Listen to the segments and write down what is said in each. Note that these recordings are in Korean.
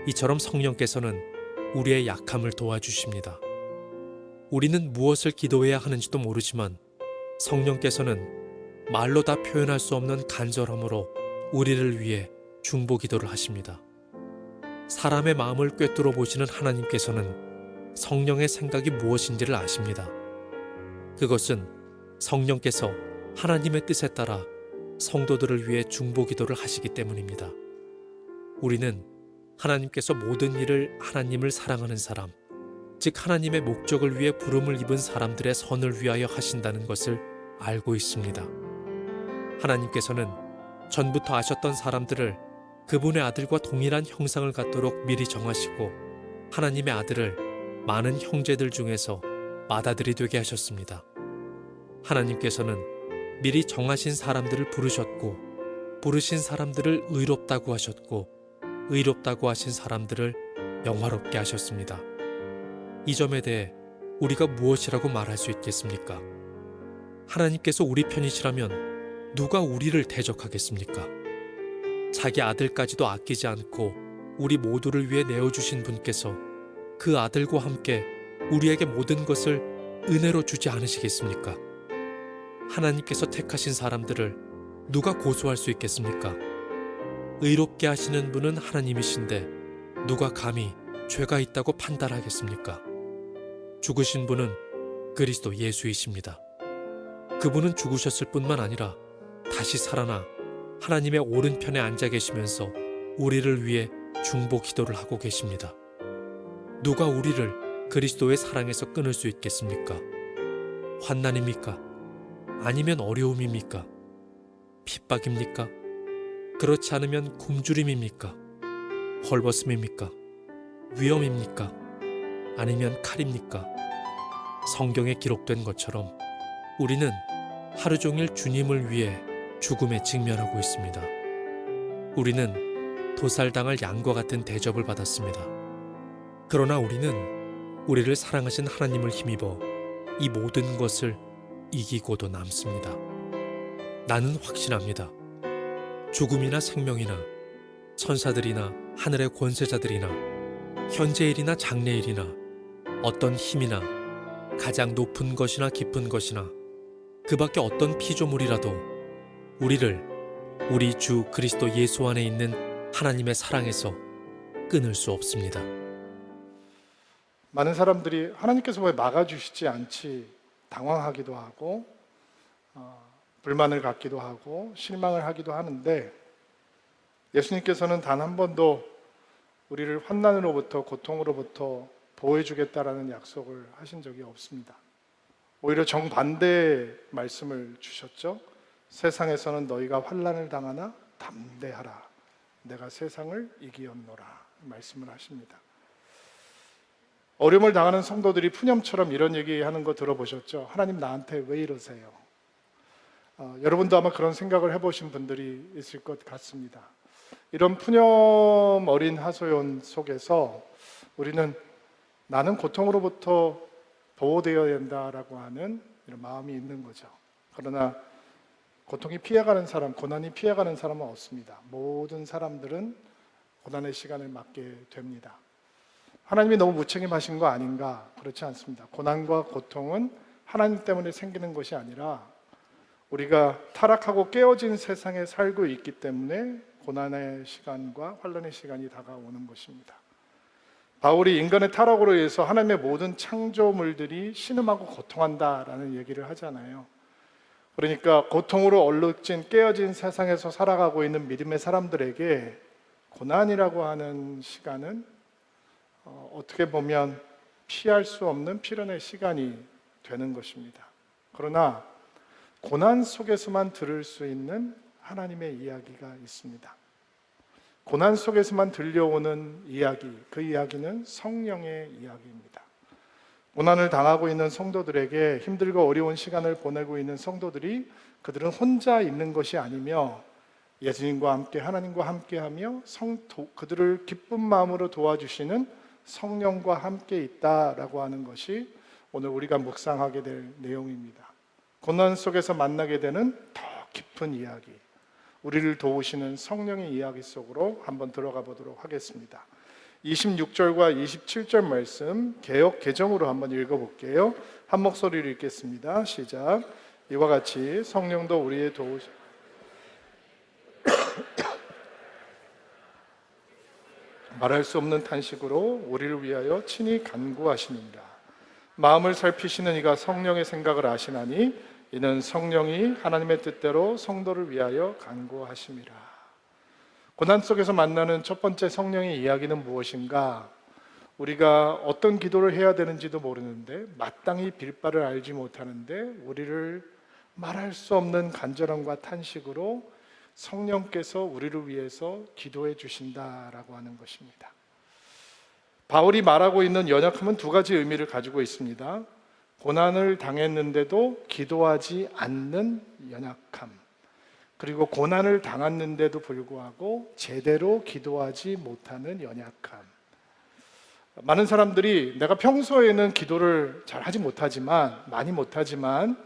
이처럼 성령께서는 우리의 약함을 도와주십니다. 우리는 무엇을 기도해야 하는지도 모르지만 성령께서는 말로 다 표현할 수 없는 간절함으로 우리를 위해 중보 기도를 하십니다. 사람의 마음을 꿰뚫어 보시는 하나님께서는 성령의 생각이 무엇인지를 아십니다. 그것은 성령께서 하나님의 뜻에 따라 성도들을 위해 중보 기도를 하시기 때문입니다. 우리는 하나님께서 모든 일을 하나님을 사랑하는 사람, 즉 하나님의 목적을 위해 부름을 입은 사람들의 선을 위하여 하신다는 것을 알고 있습니다. 하나님께서는 전부터 아셨던 사람들을 그분의 아들과 동일한 형상을 갖도록 미리 정하시고 하나님의 아들을 많은 형제들 중에서 맏아들이 되게 하셨습니다. 하나님께서는 미리 정하신 사람들을 부르셨고 부르신 사람들을 의롭다고 하셨고 의롭다고 하신 사람들을 영화롭게 하셨습니다. 이 점에 대해 우리가 무엇이라고 말할 수 있겠습니까? 하나님께서 우리 편이시라면 누가 우리를 대적하겠습니까? 자기 아들까지도 아끼지 않고 우리 모두를 위해 내어주신 분께서 그 아들과 함께 우리에게 모든 것을 은혜로 주지 않으시겠습니까? 하나님께서 택하신 사람들을 누가 고소할 수 있겠습니까? 의롭게 하시는 분은 하나님이신데 누가 감히 죄가 있다고 판단하겠습니까? 죽으신 분은 그리스도 예수이십니다. 그분은 죽으셨을 뿐만 아니라 다시 살아나 하나님의 오른편에 앉아 계시면서 우리를 위해 중보 기도를 하고 계십니다. 누가 우리를 그리스도의 사랑에서 끊을 수 있겠습니까? 환난입니까? 아니면 어려움입니까? 핍박입니까? 그렇지 않으면 굶주림입니까? 헐벗음입니까? 위험입니까? 아니면 칼입니까? 성경에 기록된 것처럼 우리는 하루 종일 주님을 위해 죽음에 직면하고 있습니다. 우리는 도살당할 양과 같은 대접을 받았습니다. 그러나 우리는 우리를 사랑하신 하나님을 힘입어 이 모든 것을 이기고도 남습니다. 나는 확신합니다. 죽음이나 생명이나 천사들이나 하늘의 권세자들이나 현재일이나 장래일이나 어떤 힘이나 가장 높은 것이나 깊은 것이나 그 밖에 어떤 피조물이라도 우리를 우리 주 그리스도 예수 안에 있는 하나님의 사랑에서 끊을 수 없습니다. 많은 사람들이 하나님께서 왜 막아주시지 않지 당황하기도 하고 불만을 갖기도 하고 실망을 하기도 하는데 예수님께서는 단 한 번도 우리를 환난으로부터 고통으로부터 보호해주겠다라는 약속을 하신 적이 없습니다. 오히려 정반대의 말씀을 주셨죠. 세상에서는 너희가 환난을 당하나 담대하라. 내가 세상을 이기었노라. 말씀을 하십니다. 어려움을 당하는 성도들이 푸념처럼 이런 얘기하는 거 들어보셨죠? 하나님 나한테 왜 이러세요? 여러분도 아마 그런 생각을 해보신 분들이 있을 것 같습니다. 이런 푸념 어린 하소연 속에서 우리는 나는 고통으로부터 보호되어야 된다라고 하는 이런 마음이 있는 거죠. 그러나 고통이 피해가는 사람, 고난이 피해가는 사람은 없습니다. 모든 사람들은 고난의 시간을 맞게 됩니다. 하나님이 너무 무책임하신 거 아닌가? 그렇지 않습니다. 고난과 고통은 하나님 때문에 생기는 것이 아니라 우리가 타락하고 깨어진 세상에 살고 있기 때문에 고난의 시간과 환난의 시간이 다가오는 것입니다. 바울이 인간의 타락으로 인해서 하나님의 모든 창조물들이 신음하고 고통한다라는 얘기를 하잖아요. 그러니까 고통으로 얼룩진 깨어진 세상에서 살아가고 있는 믿음의 사람들에게 고난이라고 하는 시간은 어떻게 보면 피할 수 없는 필연의 시간이 되는 것입니다. 그러나 고난 속에서만 들을 수 있는 하나님의 이야기가 있습니다. 고난 속에서만 들려오는 이야기, 그 이야기는 성령의 이야기입니다. 고난을 당하고 있는 성도들에게 힘들고 어려운 시간을 보내고 있는 성도들이 그들은 혼자 있는 것이 아니며 예수님과 함께 하나님과 함께하며 그들을 기쁜 마음으로 도와주시는 성령과 함께 있다라고 하는 것이 오늘 우리가 묵상하게 될 내용입니다. 고난 속에서 만나게 되는 더 깊은 이야기, 우리를 도우시는 성령의 이야기 속으로 한번 들어가 보도록 하겠습니다. 26절과 27절 말씀 개역 개정으로 한번 읽어볼게요. 한 목소리로 읽겠습니다. 시작. 이와 같이 성령도 우리의 도우시 말할 수 없는 탄식으로 우리를 위하여 친히 간구하시니라. 마음을 살피시는 이가 성령의 생각을 아시나니 이는 성령이 하나님의 뜻대로 성도를 위하여 간구하심이라. 고난 속에서 만나는 첫 번째 성령의 이야기는 무엇인가? 우리가 어떤 기도를 해야 되는지도 모르는데 마땅히 빌 바를 알지 못하는데 우리를 말할 수 없는 간절함과 탄식으로 성령께서 우리를 위해서 기도해 주신다라고 하는 것입니다. 바울이 말하고 있는 연약함은 두 가지 의미를 가지고 있습니다. 고난을 당했는데도 기도하지 않는 연약함, 그리고 고난을 당했는데도 불구하고 제대로 기도하지 못하는 연약함. 많은 사람들이 내가 평소에는 기도를 잘 하지 못하지만, 많이 못하지만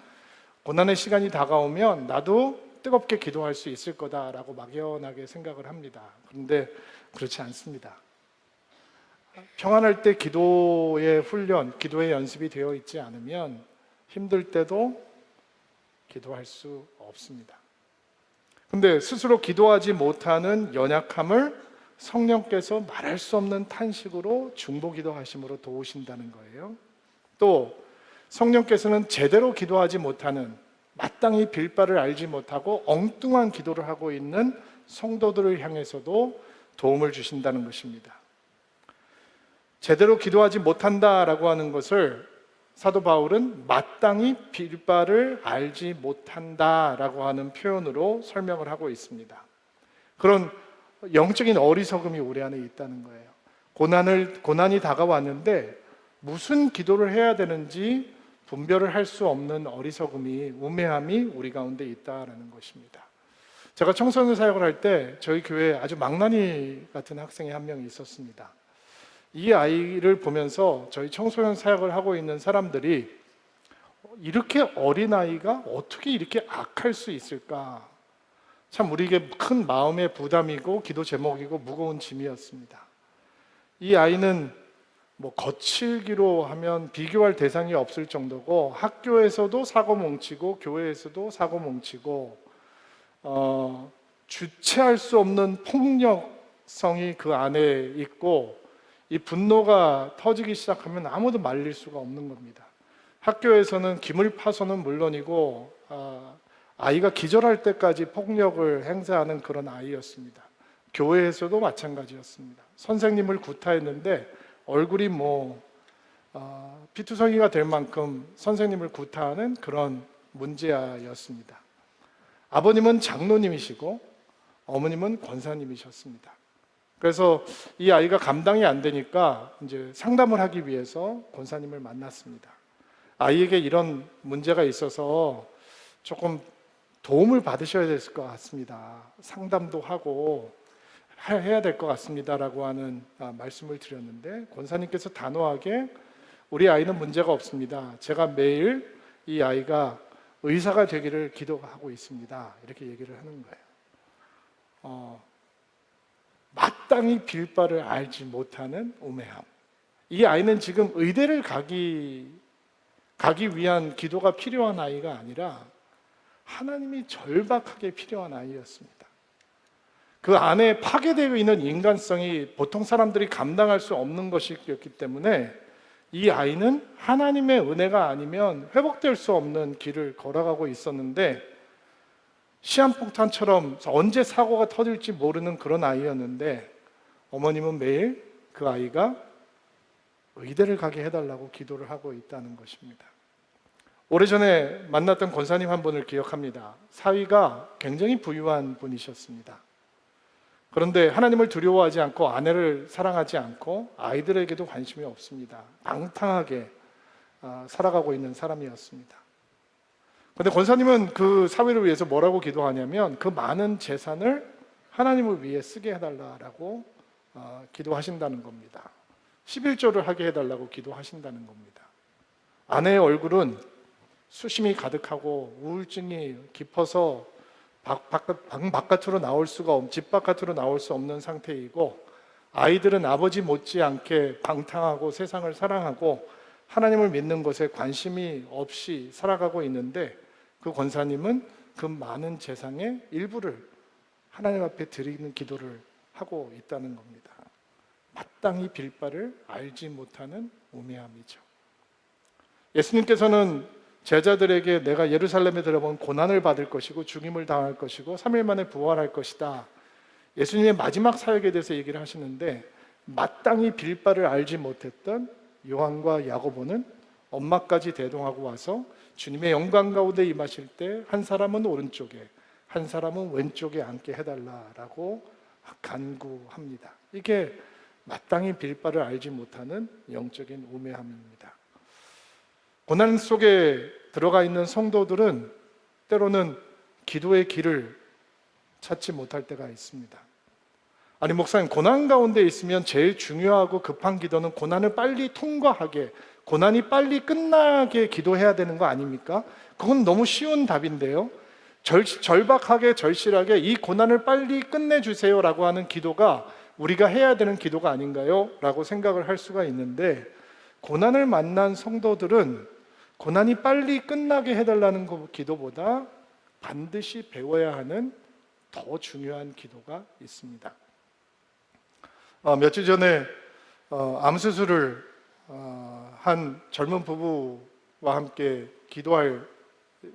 고난의 시간이 다가오면 나도 뜨겁게 기도할 수 있을 거다라고 막연하게 생각을 합니다. 그런데 그렇지 않습니다. 평안할 때 기도의 훈련, 기도의 연습이 되어 있지 않으면 힘들 때도 기도할 수 없습니다. 근데 스스로 기도하지 못하는 연약함을 성령께서 말할 수 없는 탄식으로 중보기도 하심으로 도우신다는 거예요. 또 성령께서는 제대로 기도하지 못하는, 마땅히 빌 바를 알지 못하고 엉뚱한 기도를 하고 있는 성도들을 향해서도 도움을 주신다는 것입니다. 제대로 기도하지 못한다라고 하는 것을 사도 바울은 마땅히 빌 바를 알지 못한다라고 하는 표현으로 설명을 하고 있습니다. 그런 영적인 어리석음이 우리 안에 있다는 거예요. 고난이 다가왔는데 무슨 기도를 해야 되는지 분별을 할 수 없는 어리석음이, 우매함이 우리 가운데 있다라는 것입니다. 제가 청소년 사역을 할 때 저희 교회에 아주 망나니 같은 학생이 한 명이 있었습니다. 이 아이를 보면서 저희 청소년 사역을 하고 있는 사람들이 이렇게 어린 아이가 어떻게 이렇게 악할 수 있을까? 참 우리에게 큰 마음의 부담이고 기도 제목이고 무거운 짐이었습니다. 이 아이는 거칠기로 하면 비교할 대상이 없을 정도고 학교에서도 사고 뭉치고 교회에서도 사고 뭉치고 주체할 수 없는 폭력성이 그 안에 있고, 이 분노가 터지기 시작하면 아무도 말릴 수가 없는 겁니다. 학교에서는 기물 파손은 물론이고 아이가 기절할 때까지 폭력을 행사하는 그런 아이였습니다. 교회에서도 마찬가지였습니다. 선생님을 구타했는데 얼굴이 피투성이가 될 만큼 선생님을 구타하는 그런 문제아였습니다. 아버님은 장로님이시고 어머님은 권사님이셨습니다. 그래서 이 아이가 감당이 안 되니까 이제 상담을 하기 위해서 권사님을 만났습니다. 아이에게 이런 문제가 있어서 조금 도움을 받으셔야 될 것 같습니다. 상담도 하고 해야 될 것 같습니다라고 하는 말씀을 드렸는데, 권사님께서 단호하게 우리 아이는 문제가 없습니다. 제가 매일 이 아이가 의사가 되기를 기도하고 있습니다. 이렇게 얘기를 하는 거예요. 마땅히 빌 바를 알지 못하는 우매함. 이 아이는 지금 의대를 가기 위한 기도가 필요한 아이가 아니라 하나님이 절박하게 필요한 아이였습니다. 그 안에 파괴되어 있는 인간성이 보통 사람들이 감당할 수 없는 것이었기 때문에 이 아이는 하나님의 은혜가 아니면 회복될 수 없는 길을 걸어가고 있었는데, 시한폭탄처럼 언제 사고가 터질지 모르는 그런 아이였는데 어머님은 매일 그 아이가 의대를 가게 해달라고 기도를 하고 있다는 것입니다. 오래전에 만났던 권사님 한 분을 기억합니다. 사위가 굉장히 부유한 분이셨습니다. 그런데 하나님을 두려워하지 않고 아내를 사랑하지 않고 아이들에게도 관심이 없습니다. 방탕하게 살아가고 있는 사람이었습니다. 그런데 권사님은 그 사위를 위해서 뭐라고 기도하냐면 그 많은 재산을 하나님을 위해 쓰게 해달라고 기도하신다는 겁니다. 11조를 하게 해달라고 기도하신다는 겁니다. 아내의 얼굴은 수심이 가득하고 우울증이 깊어서 방 바깥으로 나올 수가 집 바깥으로 나올 수 없는 상태이고, 아이들은 아버지 못지않게 방탕하고 세상을 사랑하고 하나님을 믿는 것에 관심이 없이 살아가고 있는데 그 권사님은 그 많은 재산의 일부를 하나님 앞에 드리는 기도를 하고 있다는 겁니다. 마땅히 빌 바를 알지 못하는 우매함이죠. 예수님께서는 제자들에게 내가 예루살렘에 들어본 고난을 받을 것이고 죽임을 당할 것이고 3일 만에 부활할 것이다. 예수님의 마지막 사역에 대해서 얘기를 하시는데 마땅히 빌 바를 알지 못했던 요한과 야고보는 엄마까지 대동하고 와서 주님의 영광 가운데 임하실 때 한 사람은 오른쪽에 한 사람은 왼쪽에 앉게 해달라라고 간구합니다. 이게 마땅히 빌 바를 알지 못하는 영적인 우매함입니다. 고난 속에 들어가 있는 성도들은 때로는 기도의 길을 찾지 못할 때가 있습니다. 아니 목사님, 고난 가운데 있으면 제일 중요하고 급한 기도는 고난을 빨리 통과하게, 고난이 빨리 끝나게 기도해야 되는 거 아닙니까? 그건 너무 쉬운 답인데요. 절박하게 절실하게 이 고난을 빨리 끝내주세요 라고 하는 기도가 우리가 해야 되는 기도가 아닌가요? 라고 생각을 할 수가 있는데, 고난을 만난 성도들은 고난이 빨리 끝나게 해달라는 기도보다 반드시 배워야 하는 더 중요한 기도가 있습니다. 며칠 전에 암 수술을 한 젊은 부부와 함께 기도할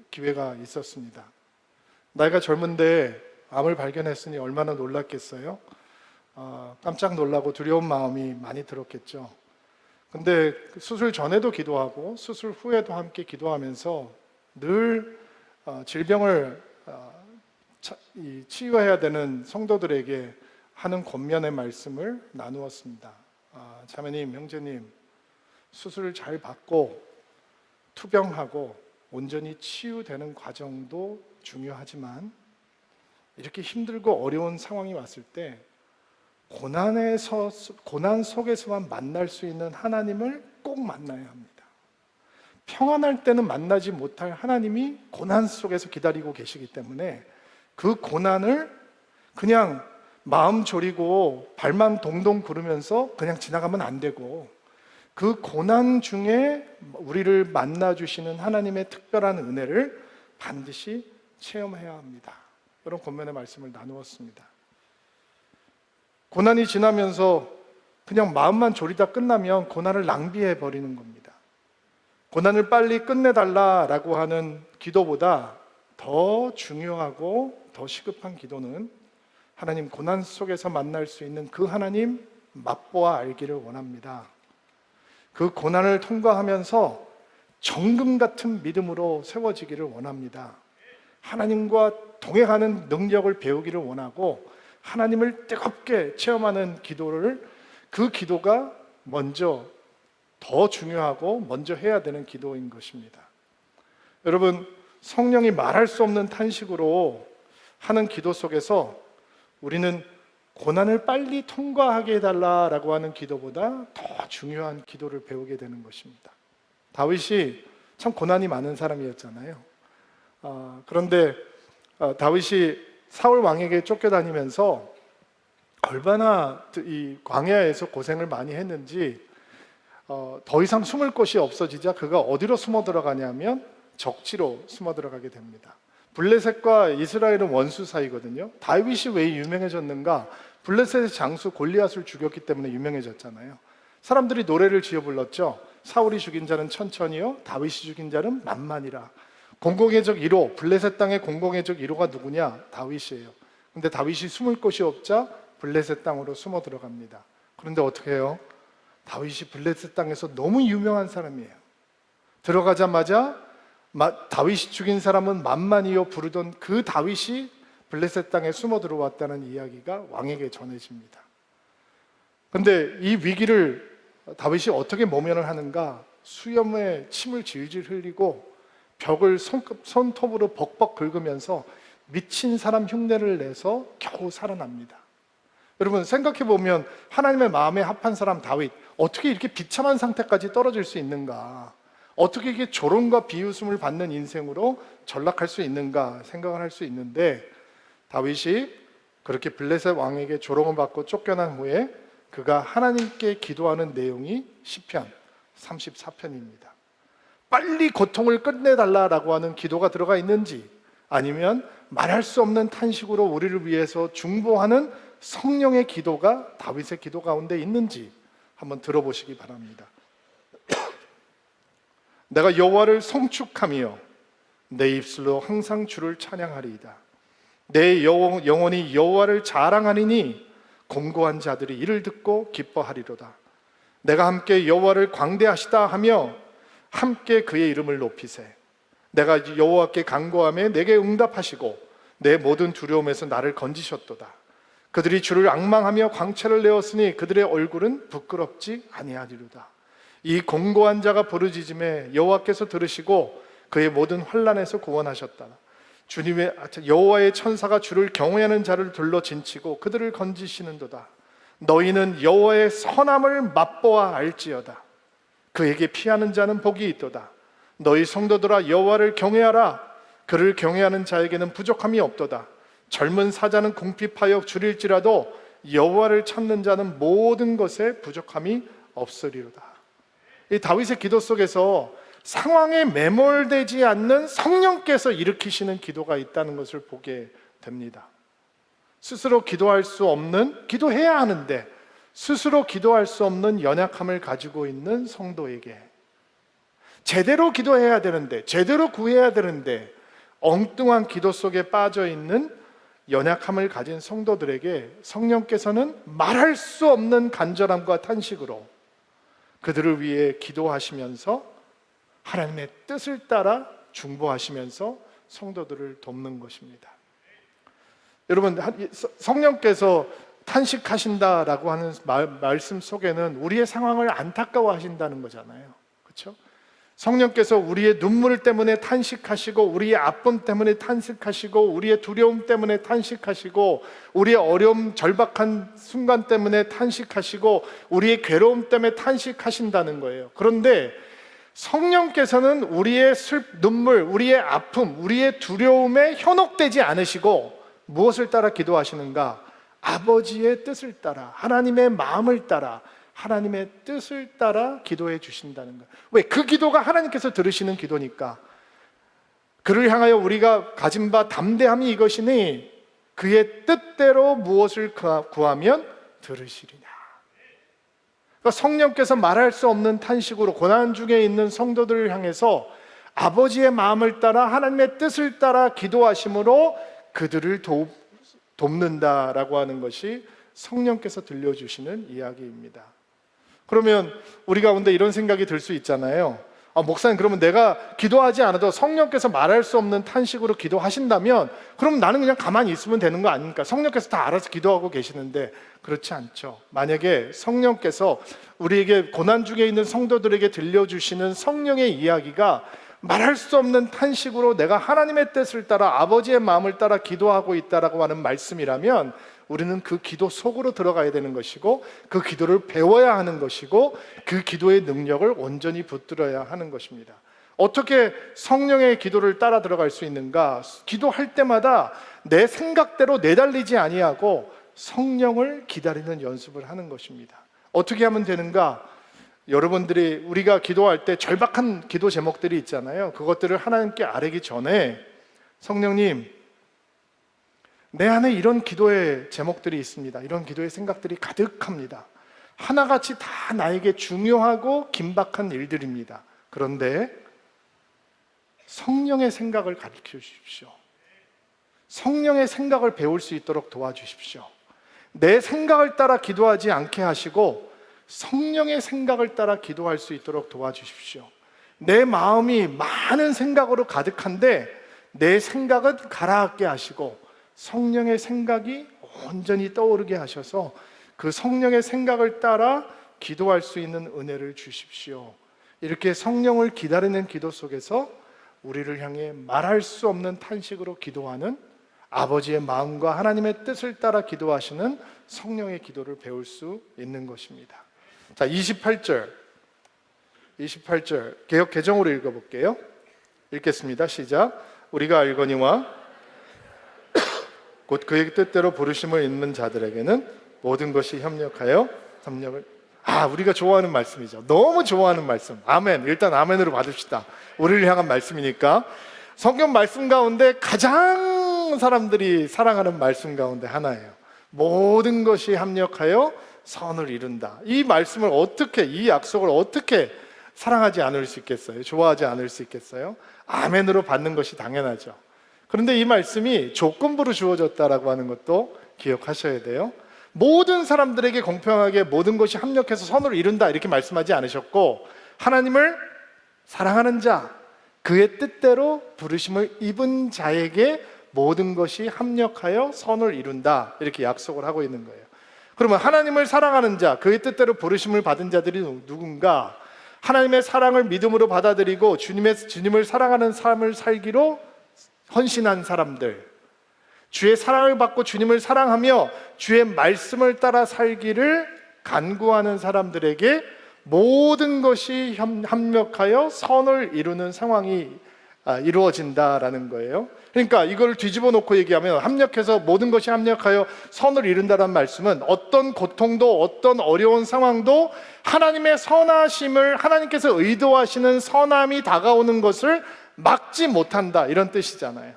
기회가 있었습니다. 나이가 젊은데 암을 발견했으니 얼마나 놀랐겠어요? 깜짝 놀라고 두려운 마음이 많이 들었겠죠. 근데 수술 전에도 기도하고 수술 후에도 함께 기도하면서 늘 질병을 치유해야 되는 성도들에게 하는 권면의 말씀을 나누었습니다. 자매님, 형제님, 수술을 잘 받고 투병하고 온전히 치유되는 과정도 중요하지만 이렇게 힘들고 어려운 상황이 왔을 때 고난 속에서만 만날 수 있는 하나님을 꼭 만나야 합니다. 평안할 때는 만나지 못할 하나님이 고난 속에서 기다리고 계시기 때문에 그 고난을 그냥 마음 졸이고 발만 동동 구르면서 그냥 지나가면 안 되고, 그 고난 중에 우리를 만나주시는 하나님의 특별한 은혜를 반드시 체험해야 합니다. 그런 권면의 말씀을 나누었습니다. 고난이 지나면서 그냥 마음만 졸이다 끝나면 고난을 낭비해 버리는 겁니다. 고난을 빨리 끝내달라라고 하는 기도보다 더 중요하고 더 시급한 기도는 하나님, 고난 속에서 만날 수 있는 그 하나님 맛보아 알기를 원합니다. 그 고난을 통과하면서 정금 같은 믿음으로 세워지기를 원합니다. 하나님과 동행하는 능력을 배우기를 원하고 하나님을 뜨겁게 체험하는 그 기도가 먼저 더 중요하고 먼저 해야 되는 기도인 것입니다. 여러분, 성령이 말할 수 없는 탄식으로 하는 기도 속에서 우리는 고난을 빨리 통과하게 해달라라고 하는 기도보다 더 중요한 기도를 배우게 되는 것입니다. 다윗이 참 고난이 많은 사람이었잖아요. 그런데 다윗이 사울 왕에게 쫓겨다니면서 얼마나 이 광야에서 고생을 많이 했는지 더 이상 숨을 곳이 없어지자 그가 어디로 숨어 들어가냐면 적지로 숨어 들어가게 됩니다. 블레셋과 이스라엘은 원수 사이거든요. 다윗이 왜 유명해졌는가? 블레셋의 장수 골리앗을 죽였기 때문에 유명해졌잖아요. 사람들이 노래를 지어 불렀죠. 사울이 죽인 자는 천천히요, 다윗이 죽인 자는 만만이라. 공공의 적 1호, 블레셋 땅의 공공의 적 1호가 누구냐? 다윗이에요. 근데 다윗이 숨을 곳이 없자 블레셋 땅으로 숨어 들어갑니다. 그런데 어떻게 해요? 다윗이 블레셋 땅에서 너무 유명한 사람이에요. 들어가자마자 다윗이 죽인 사람은 만만이요 부르던 그 다윗이 블레셋 땅에 숨어 들어왔다는 이야기가 왕에게 전해집니다. 그런데 이 위기를 다윗이 어떻게 모면을 하는가? 수염에 침을 질질 흘리고 벽을 손톱으로 벅벅 긁으면서 미친 사람 흉내를 내서 겨우 살아납니다. 여러분, 생각해 보면 하나님의 마음에 합한 사람 다윗, 어떻게 이렇게 비참한 상태까지 떨어질 수 있는가? 어떻게 이게 조롱과 비웃음을 받는 인생으로 전락할 수 있는가 생각을 할 수 있는데, 다윗이 그렇게 블레셋 왕에게 조롱을 받고 쫓겨난 후에 그가 하나님께 기도하는 내용이 시편 34편입니다. 빨리 고통을 끝내달라라고 하는 기도가 들어가 있는지, 아니면 말할 수 없는 탄식으로 우리를 위해서 중보하는 성령의 기도가 다윗의 기도 가운데 있는지 한번 들어보시기 바랍니다. 내가 여호와를 송축하며 내 입술로 항상 주를 찬양하리이다. 내 영혼이 여호와를 자랑하리니 공고한 자들이 이를 듣고 기뻐하리로다. 내가 함께 여호와를 광대하시다 하며 함께 그의 이름을 높이세. 내가 여호와께 간구하며 내게 응답하시고 내 모든 두려움에서 나를 건지셨도다. 그들이 주를 앙망하며 광채를 내었으니 그들의 얼굴은 부끄럽지 아니하리로다. 이 공고한 자가 부르짖음에 여호와께서 들으시고 그의 모든 환난에서 구원하셨다. 주님의 여호와의 천사가 주를 경외하는 자를 둘러 진치고 그들을 건지시는도다. 너희는 여호와의 선함을 맛보아 알지어다. 그에게 피하는 자는 복이 있도다. 너희 성도들아 여호와를 경외하라. 그를 경외하는 자에게는 부족함이 없도다. 젊은 사자는 궁핍하여 줄일지라도 여호와를 찾는 자는 모든 것에 부족함이 없으리로다. 이 다윗의 기도 속에서 상황에 매몰되지 않는 성령께서 일으키시는 기도가 있다는 것을 보게 됩니다. 스스로 기도할 수 없는, 기도해야 하는데 스스로 기도할 수 없는 연약함을 가지고 있는 성도에게, 제대로 기도해야 되는데, 제대로 구해야 되는데 엉뚱한 기도 속에 빠져 있는 연약함을 가진 성도들에게 성령께서는 말할 수 없는 간절함과 탄식으로 그들을 위해 기도하시면서 하나님의 뜻을 따라 중보하시면서 성도들을 돕는 것입니다. 여러분, 성령께서 탄식하신다라고 하는 말씀 속에는 우리의 상황을 안타까워하신다는 거잖아요. 그렇죠? 성령께서 우리의 눈물 때문에 탄식하시고, 우리의 아픔 때문에 탄식하시고, 우리의 두려움 때문에 탄식하시고, 우리의 어려움, 절박한 순간 때문에 탄식하시고, 우리의 괴로움 때문에 탄식하신다는 거예요. 그런데 성령께서는 우리의 눈물, 우리의 아픔, 우리의 두려움에 현혹되지 않으시고 무엇을 따라 기도하시는가? 아버지의 뜻을 따라, 하나님의 마음을 따라, 하나님의 뜻을 따라 기도해 주신다는 거예요. 왜? 그 기도가 하나님께서 들으시는 기도니까. 그를 향하여 우리가 가진 바 담대함이 이것이니 그의 뜻대로 무엇을 구하면 들으시리냐. 그러니까 성령께서 말할 수 없는 탄식으로 고난 중에 있는 성도들을 향해서 아버지의 마음을 따라 하나님의 뜻을 따라 기도하심으로 그들을 돕는다라고 하는 것이 성령께서 들려주시는 이야기입니다. 그러면 우리 가운데 이런 생각이 들 수 있잖아요. 목사님, 그러면 내가 기도하지 않아도 성령께서 말할 수 없는 탄식으로 기도하신다면 그럼 나는 그냥 가만히 있으면 되는 거 아닙니까? 성령께서 다 알아서 기도하고 계시는데 그렇지 않죠. 만약에 성령께서 우리에게 고난 중에 있는 성도들에게 들려주시는 성령의 이야기가 말할 수 없는 탄식으로 내가 하나님의 뜻을 따라 아버지의 마음을 따라 기도하고 있다라고 하는 말씀이라면 우리는 그 기도 속으로 들어가야 되는 것이고 그 기도를 배워야 하는 것이고 그 기도의 능력을 온전히 붙들어야 하는 것입니다. 어떻게 성령의 기도를 따라 들어갈 수 있는가? 기도할 때마다 내 생각대로 내달리지 아니하고 성령을 기다리는 연습을 하는 것입니다. 어떻게 하면 되는가? 여러분들이 우리가 기도할 때 절박한 기도 제목들이 있잖아요. 그것들을 하나님께 아뢰기 전에 성령님, 내 안에 이런 기도의 제목들이 있습니다. 이런 기도의 생각들이 가득합니다. 하나같이 다 나에게 중요하고 긴박한 일들입니다. 그런데 성령의 생각을 가르쳐 주십시오. 성령의 생각을 배울 수 있도록 도와주십시오. 내 생각을 따라 기도하지 않게 하시고 성령의 생각을 따라 기도할 수 있도록 도와주십시오. 내 마음이 많은 생각으로 가득한데 내 생각은 가라앉게 하시고 성령의 생각이 온전히 떠오르게 하셔서 그 성령의 생각을 따라 기도할 수 있는 은혜를 주십시오. 이렇게 성령을 기다리는 기도 속에서 우리를 향해 말할 수 없는 탄식으로 기도하는 아버지의 마음과 하나님의 뜻을 따라 기도하시는 성령의 기도를 배울 수 있는 것입니다. 자, 28절 개역 개정으로 읽어볼게요. 읽겠습니다. 시작. 우리가 알거니와 곧 그의 뜻대로 부르심을 입는 자들에게는 모든 것이 협력하여 협력을. 우리가 좋아하는 말씀이죠. 너무 좋아하는 말씀. 아멘. 일단 아멘으로 받읍시다. 우리를 향한 말씀이니까. 성경 말씀 가운데 가장 사람들이 사랑하는 말씀 가운데 하나예요. 모든 것이 합력하여 선을 이룬다. 이 말씀을 어떻게, 이 약속을 어떻게 사랑하지 않을 수 있겠어요? 좋아하지 않을 수 있겠어요? 아멘으로 받는 것이 당연하죠. 그런데 이 말씀이 조건부로 주어졌다라고 하는 것도 기억하셔야 돼요. 모든 사람들에게 공평하게 모든 것이 합력해서 선을 이룬다 이렇게 말씀하지 않으셨고, 하나님을 사랑하는 자, 그의 뜻대로 부르심을 입은 자에게 모든 것이 합력하여 선을 이룬다 이렇게 약속을 하고 있는 거예요. 그러면 하나님을 사랑하는 자, 그의 뜻대로 부르심을 받은 자들이 누군가? 하나님의 사랑을 믿음으로 받아들이고 주님을 사랑하는 삶을 살기로 헌신한 사람들, 주의 사랑을 받고 주님을 사랑하며 주의 말씀을 따라 살기를 간구하는 사람들에게 모든 것이 합력하여 선을 이루는 상황이 이루어진다라는 거예요. 그러니까 이걸 뒤집어 놓고 얘기하면, 합력해서 모든 것이 합력하여 선을 이룬다는 말씀은 어떤 고통도 어떤 어려운 상황도 하나님의 선하심을, 하나님께서 의도하시는 선함이 다가오는 것을 막지 못한다 이런 뜻이잖아요.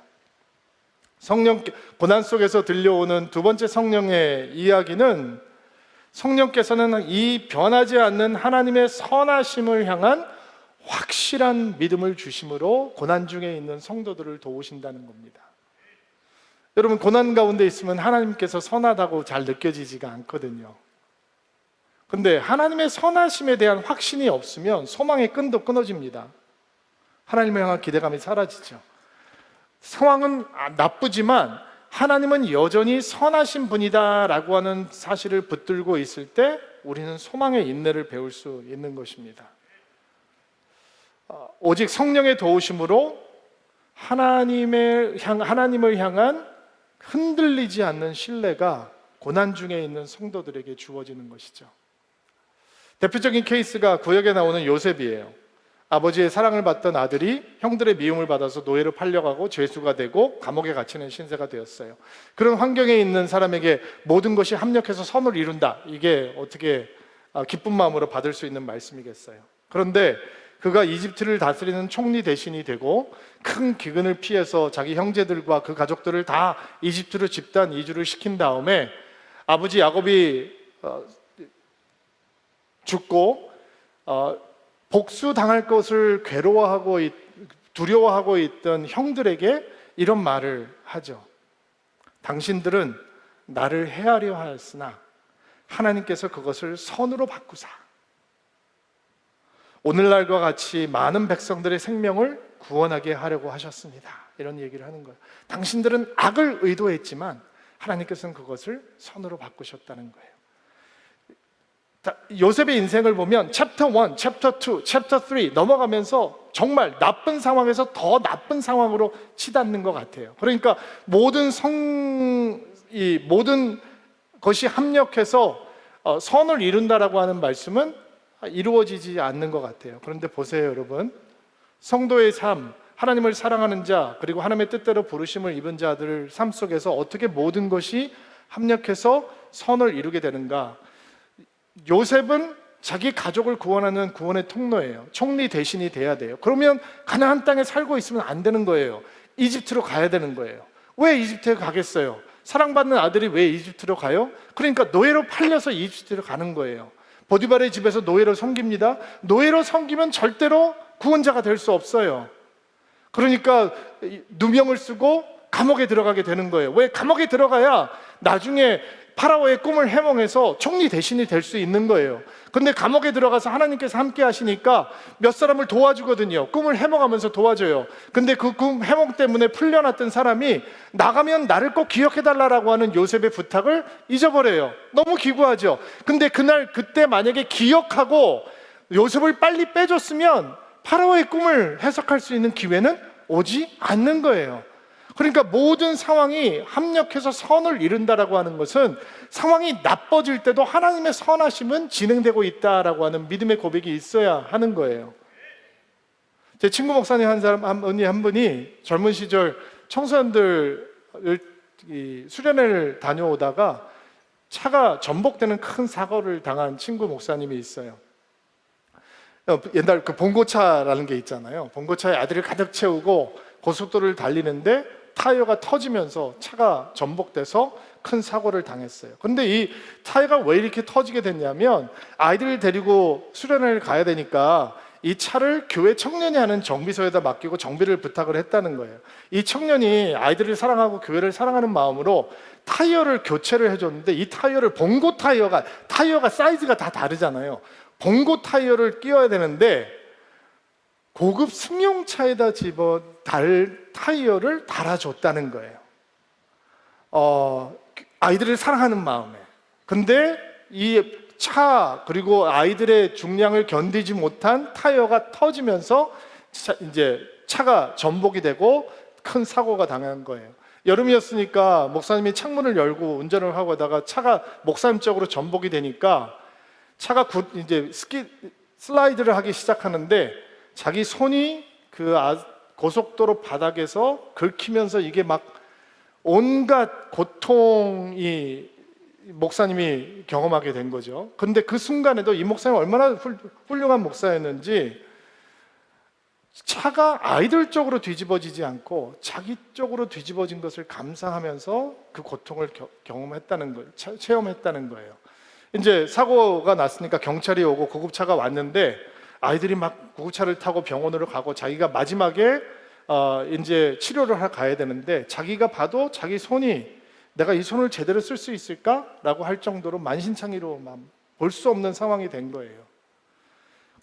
성령 고난 속에서 들려오는 두 번째 성령의 이야기는, 성령께서는 이 변하지 않는 하나님의 선하심을 향한 확실한 믿음을 주심으로 고난 중에 있는 성도들을 도우신다는 겁니다. 여러분, 고난 가운데 있으면 하나님께서 선하다고 잘 느껴지지가 않거든요. 근데 하나님의 선하심에 대한 확신이 없으면 소망의 끈도 끊어집니다. 하나님을 향한 기대감이 사라지죠. 상황은 나쁘지만 하나님은 여전히 선하신 분이다라고 하는 사실을 붙들고 있을 때 우리는 소망의 인내를 배울 수 있는 것입니다. 오직 성령의 도우심으로 하나님을 향한 흔들리지 않는 신뢰가 고난 중에 있는 성도들에게 주어지는 것이죠. 대표적인 케이스가 구약에 나오는 요셉이에요. 아버지의 사랑을 받던 아들이 형들의 미움을 받아서 노예로 팔려가고 죄수가 되고 감옥에 갇히는 신세가 되었어요. 그런 환경에 있는 사람에게 모든 것이 합력해서 선을 이룬다, 이게 어떻게 기쁜 마음으로 받을 수 있는 말씀이겠어요. 그런데 그가 이집트를 다스리는 총리 대신이 되고 큰 기근을 피해서 자기 형제들과 그 가족들을 다 이집트로 집단 이주를 시킨 다음에 아버지 야곱이 죽고 복수당할 것을 두려워하고 있던 형들에게 이런 말을 하죠. 당신들은 나를 해하려 하였으나 하나님께서 그것을 선으로 바꾸사 오늘날과 같이 많은 백성들의 생명을 구원하게 하려고 하셨습니다. 이런 얘기를 하는 거예요. 당신들은 악을 의도했지만 하나님께서는 그것을 선으로 바꾸셨다는 거예요. 요셉의 인생을 보면 챕터 1, 챕터 2, 챕터 3 넘어가면서 정말 나쁜 상황에서 더 나쁜 상황으로 치닫는 것 같아요. 그러니까 모든 것이 합력해서 선을 이룬다라고 하는 말씀은 이루어지지 않는 것 같아요. 그런데 보세요, 여러분. 성도의 삶, 하나님을 사랑하는 자, 그리고 하나님의 뜻대로 부르심을 입은 자들 삶 속에서 어떻게 모든 것이 합력해서 선을 이루게 되는가? 요셉은 자기 가족을 구원하는 구원의 통로예요. 총리 대신이 돼야 돼요. 그러면 가나안 땅에 살고 있으면 안 되는 거예요. 이집트로 가야 되는 거예요. 왜 이집트에 가겠어요? 사랑받는 아들이 왜 이집트로 가요? 그러니까 노예로 팔려서 이집트로 가는 거예요. 보디발의 집에서 노예로 섬깁니다. 노예로 섬기면 절대로 구원자가 될 수 없어요. 그러니까 누명을 쓰고 감옥에 들어가게 되는 거예요. 왜? 감옥에 들어가야 나중에 파라오의 꿈을 해몽해서 총리 대신이 될 수 있는 거예요. 근데 감옥에 들어가서 하나님께서 함께 하시니까 몇 사람을 도와주거든요. 꿈을 해몽하면서 도와줘요. 근데 그 꿈 해몽 때문에 풀려났던 사람이 나가면 나를 꼭 기억해달라고 하는 요셉의 부탁을 잊어버려요. 너무 기구하죠. 근데 그때 만약에 기억하고 요셉을 빨리 빼줬으면 파라오의 꿈을 해석할 수 있는 기회는 오지 않는 거예요. 그러니까 모든 상황이 합력해서 선을 이룬다라고 하는 것은 상황이 나빠질 때도 하나님의 선하심은 진행되고 있다라고 하는 믿음의 고백이 있어야 하는 거예요. 제 친구 목사님 한 분이 젊은 시절 청소년들을 수련회를 다녀오다가 차가 전복되는 큰 사고를 당한 친구 목사님이 있어요. 옛날 그 봉고차라는 게 있잖아요. 봉고차에 아들을 가득 채우고 고속도로를 달리는데 타이어가 터지면서 차가 전복돼서 큰 사고를 당했어요. 그런데 이 타이어가 왜 이렇게 터지게 됐냐면 아이들을 데리고 수련회를 가야 되니까 이 차를 교회 청년이 하는 정비소에다 맡기고 정비를 부탁을 했다는 거예요. 이 청년이 아이들을 사랑하고 교회를 사랑하는 마음으로 타이어를 교체를 해줬는데, 이 타이어를 봉고 타이어가 사이즈가 다 다르잖아요. 봉고 타이어를 끼워야 되는데 고급 승용차에다 집어 달 타이어를 달아줬다는 거예요. 아이들을 사랑하는 마음에. 근데 이 차 그리고 아이들의 중량을 견디지 못한 타이어가 터지면서 이제 차가 전복이 되고 큰 사고가 당한 거예요. 여름이었으니까 목사님이 창문을 열고 운전을 하고 하다가 차가 목사님 쪽으로 전복이 되니까 차가 이제 슬라이드를 하기 시작하는데 자기 손이 그 고속도로 바닥에서 긁히면서 이게 막 온갖 고통이 목사님이 경험하게 된 거죠. 근데 그 순간에도 이 목사님 얼마나 훌륭한 목사였는지 차가 아이들 쪽으로 뒤집어지지 않고 자기 쪽으로 뒤집어진 것을 감사하면서 그 고통을 경험했다는 거예요. 체험했다는 거예요. 이제 사고가 났으니까 경찰이 오고 구급차가 왔는데 아이들이 막 구급차를 타고 병원으로 가고 자기가 마지막에 이제 치료를 하러 가야 되는데 자기가 봐도 자기 손이 내가 이 손을 제대로 쓸 수 있을까라고 할 정도로 만신창이로 볼 수 없는 상황이 된 거예요.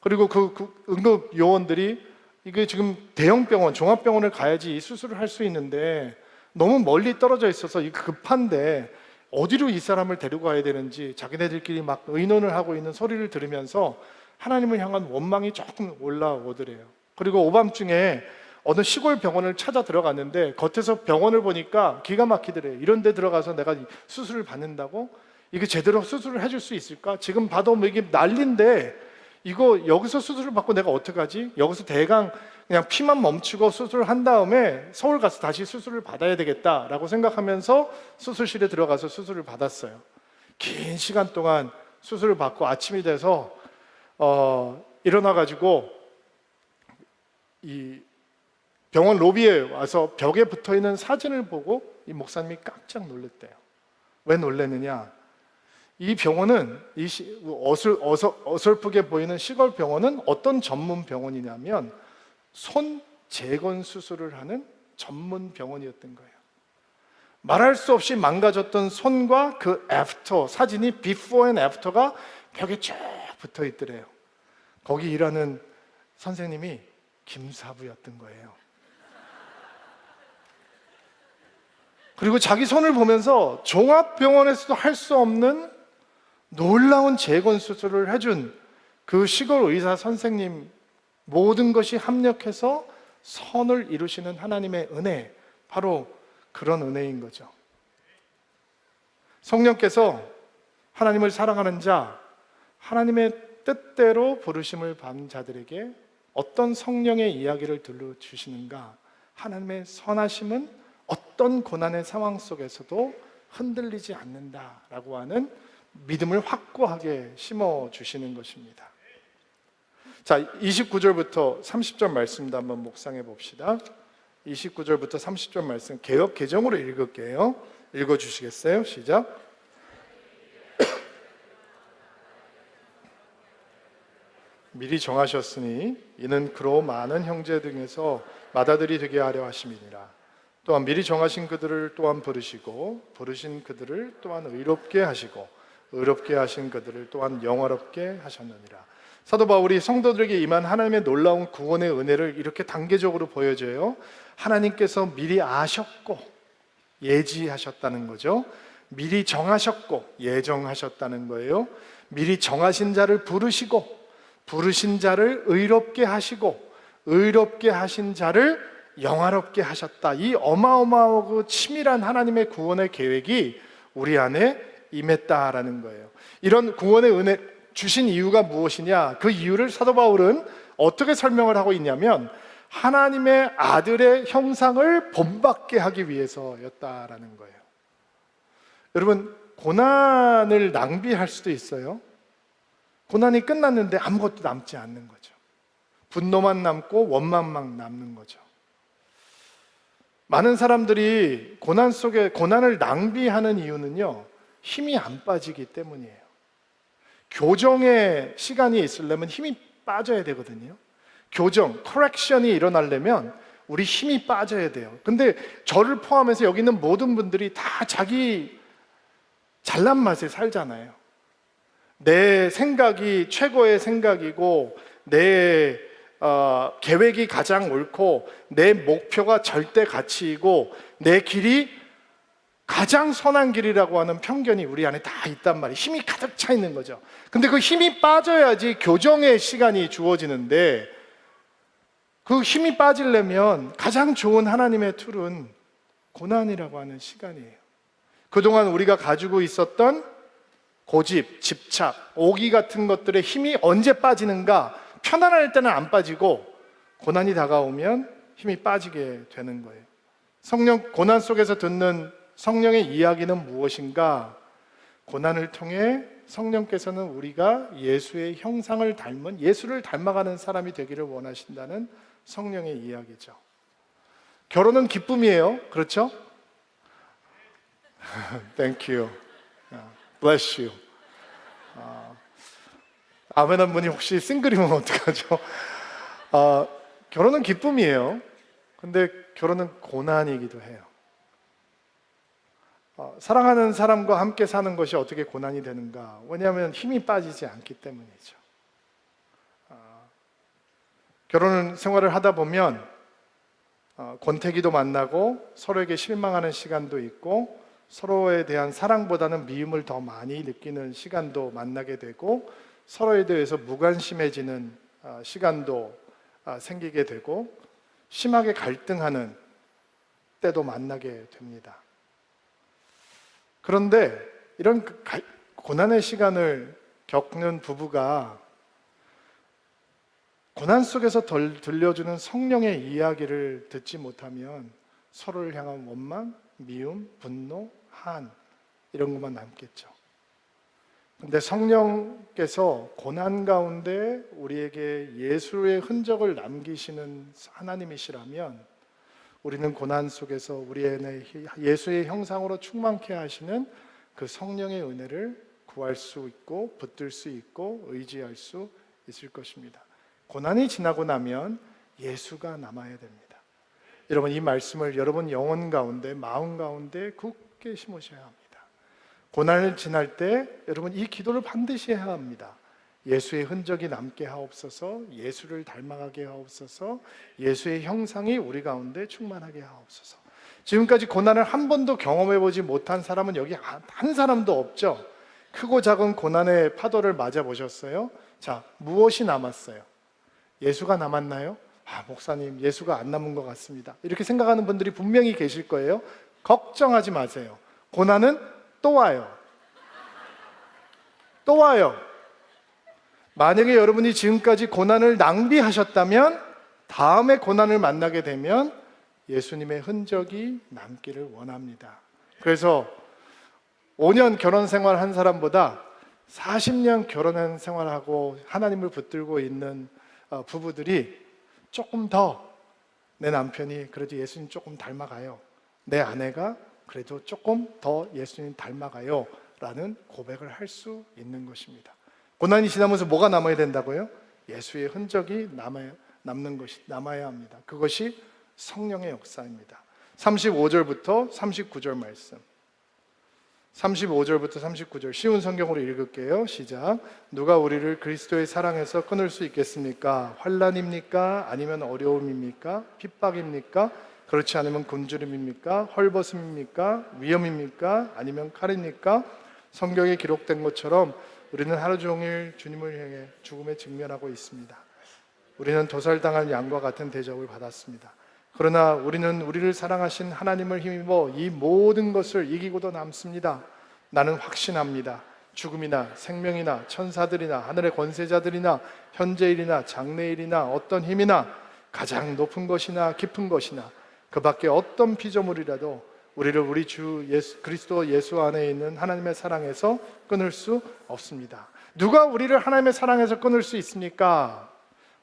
그리고 그 응급 요원들이 이게 지금 대형 병원, 종합병원을 가야지 이 수술을 할 수 있는데 너무 멀리 떨어져 있어서 이 급한데 어디로 이 사람을 데리고 가야 되는지 자기네들끼리 막 의논을 하고 있는 소리를 들으면서 하나님을 향한 원망이 조금 올라오더래요. 그리고 오밤중에 어느 시골 병원을 찾아 들어갔는데 겉에서 병원을 보니까 기가 막히더래요. 이런 데 들어가서 내가 수술을 받는다고? 이게 제대로 수술을 해줄 수 있을까? 지금 봐도 뭐 이게 난리인데 이거 여기서 수술을 받고 내가 어떡하지? 여기서 대강 그냥 피만 멈추고 수술을 한 다음에 서울 가서 다시 수술을 받아야 되겠다라고 생각하면서 수술실에 들어가서 수술을 받았어요. 긴 시간 동안 수술을 받고 아침이 돼서 일어나가지고 이 병원 로비에 와서 벽에 붙어있는 사진을 보고 이 목사님이 깜짝 놀랐대요. 왜 놀랐느냐? 이 병원은 어설프게 보이는 시골 병원은 어떤 전문 병원이냐면 손 재건 수술을 하는 전문 병원이었던 거예요. 말할 수 없이 망가졌던 손과 그 애프터 사진이 비포 앤 애프터가 벽에 쫙 붙어 있더래요. 거기 일하는 선생님이 김사부였던 거예요. 그리고 자기 손을 보면서 종합병원에서도 할 수 없는 놀라운 재건 수술을 해준 그 시골 의사 선생님, 모든 것이 합력해서 선을 이루시는 하나님의 은혜, 바로 그런 은혜인 거죠. 성령께서 하나님을 사랑하는 자, 하나님의 뜻대로 부르심을 받은 자들에게 어떤 성령의 이야기를 들려주시는가? 하나님의 선하심은 어떤 고난의 상황 속에서도 흔들리지 않는다라고 하는 믿음을 확고하게 심어주시는 것입니다. 자, 29절부터 30절 말씀도 한번 묵상해 봅시다. 29절부터 30절 말씀 개역 개정으로 읽을게요. 읽어주시겠어요? 시작. 미리 정하셨으니 이는 그로 많은 형제 중에서 맏아들이 되게 하려 하심이니라. 또한 미리 정하신 그들을 또한 부르시고 부르신 그들을 또한 의롭게 하시고 의롭게 하신 그들을 또한 영화롭게 하셨느니라. 사도 바울이 성도들에게 임한 하나님의 놀라운 구원의 은혜를 이렇게 단계적으로 보여줘요. 하나님께서 미리 아셨고 예지하셨다는 거죠. 미리 정하셨고 예정하셨다는 거예요. 미리 정하신 자를 부르시고 부르신 자를 의롭게 하시고 의롭게 하신 자를 영화롭게 하셨다. 이 어마어마하고 치밀한 하나님의 구원의 계획이 우리 안에 임했다라는 거예요. 이런 구원의 은혜 주신 이유가 무엇이냐? 그 이유를 사도 바울은 어떻게 설명을 하고 있냐면 하나님의 아들의 형상을 본받게 하기 위해서였다라는 거예요. 여러분, 고난을 낭비할 수도 있어요. 고난이 끝났는데 아무것도 남지 않는 거죠. 분노만 남고 원망만 남는 거죠. 많은 사람들이 고난 속에 고난을 낭비하는 이유는요, 힘이 안 빠지기 때문이에요. 교정의 시간이 있으려면 힘이 빠져야 되거든요. 교정, 커렉션이 일어나려면 우리 힘이 빠져야 돼요. 근데 저를 포함해서 여기 있는 모든 분들이 다 자기 잘난 맛에 살잖아요. 내 생각이 최고의 생각이고 내 계획이 가장 옳고 내 목표가 절대 가치이고 내 길이 가장 선한 길이라고 하는 편견이 우리 안에 다 있단 말이에요. 힘이 가득 차 있는 거죠. 근데 그 힘이 빠져야지 교정의 시간이 주어지는데, 그 힘이 빠지려면 가장 좋은 하나님의 툴은 고난이라고 하는 시간이에요. 그동안 우리가 가지고 있었던 고집, 집착, 오기 같은 것들의 힘이 언제 빠지는가? 편안할 때는 안 빠지고 고난이 다가오면 힘이 빠지게 되는 거예요. 고난 속에서 듣는 성령의 이야기는 무엇인가? 고난을 통해 성령께서는 우리가 예수의 형상을 닮은, 예수를 닮아가는 사람이 되기를 원하신다는 성령의 이야기죠. 결혼은 기쁨이에요. 그렇죠? Thank you. Bless you. 아멘 한 분이 혹시 싱글이면 어떡하죠? 결혼은 기쁨이에요. 근데 결혼은 고난이기도 해요. 사랑하는 사람과 함께 사는 것이 어떻게 고난이 되는가? 왜냐하면 힘이 빠지지 않기 때문이죠. 결혼 생활을 하다 보면 권태기도 만나고 서로에게 실망하는 시간도 있고 서로에 대한 사랑보다는 미움을 더 많이 느끼는 시간도 만나게 되고 서로에 대해서 무관심해지는 시간도 생기게 되고 심하게 갈등하는 때도 만나게 됩니다. 그런데 이런 고난의 시간을 겪는 부부가 고난 속에서 들려주는 성령의 이야기를 듣지 못하면 서로를 향한 원망, 미움, 분노, 한 이런 것만 남겠죠. 근데 성령께서 고난 가운데 우리에게 예수의 흔적을 남기시는 하나님이시라면 우리는 고난 속에서 우리 안에 예수의 형상으로 충만케 하시는 그 성령의 은혜를 구할 수 있고 붙들 수 있고 의지할 수 있을 것입니다. 고난이 지나고 나면 예수가 남아야 됩니다. 여러분, 이 말씀을 여러분 영혼 가운데, 마음 가운데 굳게 심으셔야 합니다. 고난을 지날 때 여러분 이 기도를 반드시 해야 합니다. 예수의 흔적이 남게 하옵소서, 예수를 닮아가게 하옵소서, 예수의 형상이 우리 가운데 충만하게 하옵소서. 지금까지 고난을 한 번도 경험해보지 못한 사람은 여기 한 사람도 없죠. 크고 작은 고난의 파도를 맞아보셨어요? 자, 무엇이 남았어요? 예수가 남았나요? 목사님, 예수가 안 남은 것 같습니다. 이렇게 생각하는 분들이 분명히 계실 거예요. 걱정하지 마세요. 고난은 또 와요. 또 와요. 만약에 여러분이 지금까지 고난을 낭비하셨다면 다음에 고난을 만나게 되면 예수님의 흔적이 남기를 원합니다. 그래서 5년 결혼 생활 한 사람보다 40년 결혼 생활하고 하나님을 붙들고 있는 부부들이 조금 더 내 남편이 그래도 예수님 조금 닮아가요, 내 아내가 그래도 조금 더 예수님 닮아가요 라는 고백을 할 수 있는 것입니다. 고난이 지나면서 뭐가 남아야 된다고요? 예수의 흔적이 남아야 합니다. 그것이 성령의 역사입니다. 35절부터 39절 말씀, 35절부터 39절 쉬운 성경으로 읽을게요. 시작. 누가 우리를 그리스도의 사랑에서 끊을 수 있겠습니까? 환난입니까? 아니면 어려움입니까? 핍박입니까? 그렇지 않으면 굶주림입니까? 헐벗음입니까? 위험입니까? 아니면 칼입니까? 성경에 기록된 것처럼 우리는 하루 종일 주님을 향해 죽음에 직면하고 있습니다. 우리는 도살당한 양과 같은 대접을 받았습니다. 그러나 우리는 우리를 사랑하신 하나님을 힘입어 이 모든 것을 이기고도 남습니다. 나는 확신합니다. 죽음이나 생명이나 천사들이나 하늘의 권세자들이나 현재일이나 장래일이나 어떤 힘이나 가장 높은 것이나 깊은 것이나 그 밖에 어떤 피조물이라도 우리를 우리 주 예수 그리스도 예수 안에 있는 하나님의 사랑에서 끊을 수 없습니다. 누가 우리를 하나님의 사랑에서 끊을 수 있습니까?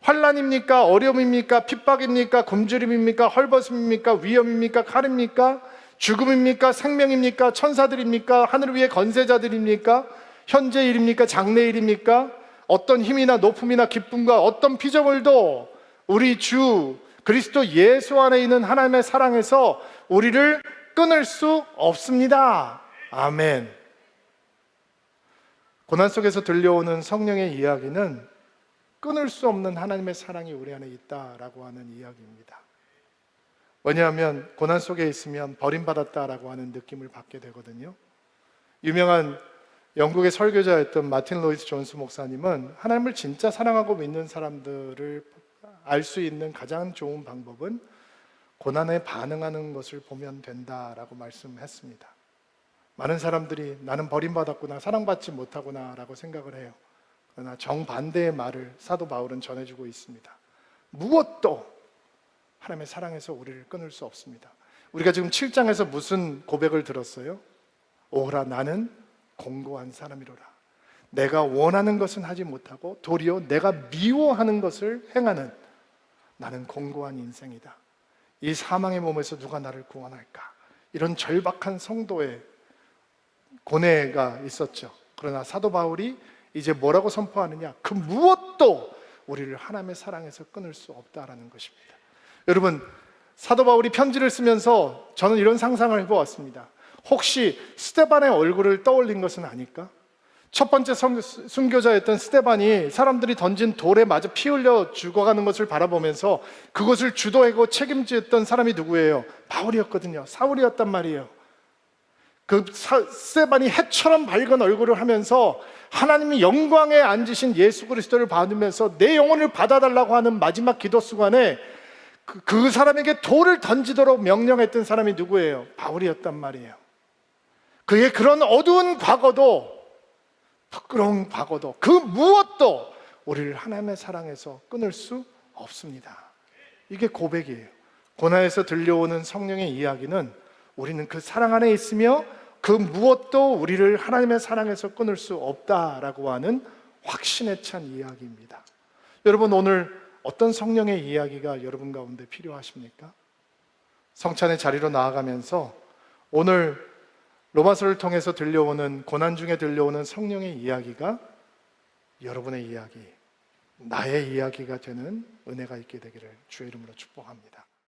환난입니까? 어려움입니까? 핍박입니까? 굶주림입니까? 헐벗음입니까? 위험입니까? 칼입니까? 죽음입니까? 생명입니까? 천사들입니까? 하늘 위의 건세자들입니까? 현재 일입니까? 장래 일입니까? 어떤 힘이나 높음이나 기쁨과 어떤 피조물도 우리 주 그리스도 예수 안에 있는 하나님의 사랑에서 우리를 끊을 수 없습니다. 아멘. 고난 속에서 들려오는 성령의 이야기는 끊을 수 없는 하나님의 사랑이 우리 안에 있다라고 하는 이야기입니다. 왜냐하면 고난 속에 있으면 버림받았다라고 하는 느낌을 받게 되거든요. 유명한 영국의 설교자였던 마틴 로이스 존스 목사님은 하나님을 진짜 사랑하고 믿는 사람들을 알 수 있는 가장 좋은 방법은 고난에 반응하는 것을 보면 된다라고 말씀했습니다. 많은 사람들이 나는 버림받았구나, 사랑받지 못하구나 라고 생각을 해요. 그러나 정반대의 말을 사도 바울은 전해주고 있습니다. 무엇도 하나님의 사랑에서 우리를 끊을 수 없습니다. 우리가 지금 7장에서 무슨 고백을 들었어요? 오라 나는 공고한 사람이로라. 내가 원하는 것은 하지 못하고 도리어 내가 미워하는 것을 행하는 나는 공고한 인생이다. 이 사망의 몸에서 누가 나를 구원할까? 이런 절박한 성도의 고뇌가 있었죠. 그러나 사도 바울이 이제 뭐라고 선포하느냐? 그 무엇도 우리를 하나님의 사랑에서 끊을 수 없다라는 것입니다. 여러분, 사도 바울이 편지를 쓰면서 저는 이런 상상을 해보았습니다. 혹시 스데반의 얼굴을 떠올린 것은 아닐까? 첫 번째 순교자였던 스데반이 사람들이 던진 돌에 맞아 피 흘려 죽어가는 것을 바라보면서 그것을 주도하고 책임졌던 사람이 누구예요? 바울이었거든요. 사울이었단 말이에요. 그 스데반이 해처럼 밝은 얼굴을 하면서 하나님이 영광에 앉으신 예수 그리스도를 받으면서 내 영혼을 받아달라고 하는 마지막 기도 순간에 그 사람에게 돌을 던지도록 명령했던 사람이 누구예요? 바울이었단 말이에요. 그의 그런 어두운 과거도, 부끄러운 과거도, 그 무엇도 우리를 하나님의 사랑에서 끊을 수 없습니다. 이게 고백이에요. 고난에서 들려오는 성령의 이야기는 우리는 그 사랑 안에 있으며 그 무엇도 우리를 하나님의 사랑에서 끊을 수 없다라고 하는 확신에 찬 이야기입니다. 여러분, 오늘 어떤 성령의 이야기가 여러분 가운데 필요하십니까? 성찬의 자리로 나아가면서 오늘 로마서를 통해서 들려오는, 고난 중에 들려오는 성령의 이야기가 여러분의 이야기, 나의 이야기가 되는 은혜가 있게 되기를 주의 이름으로 축복합니다.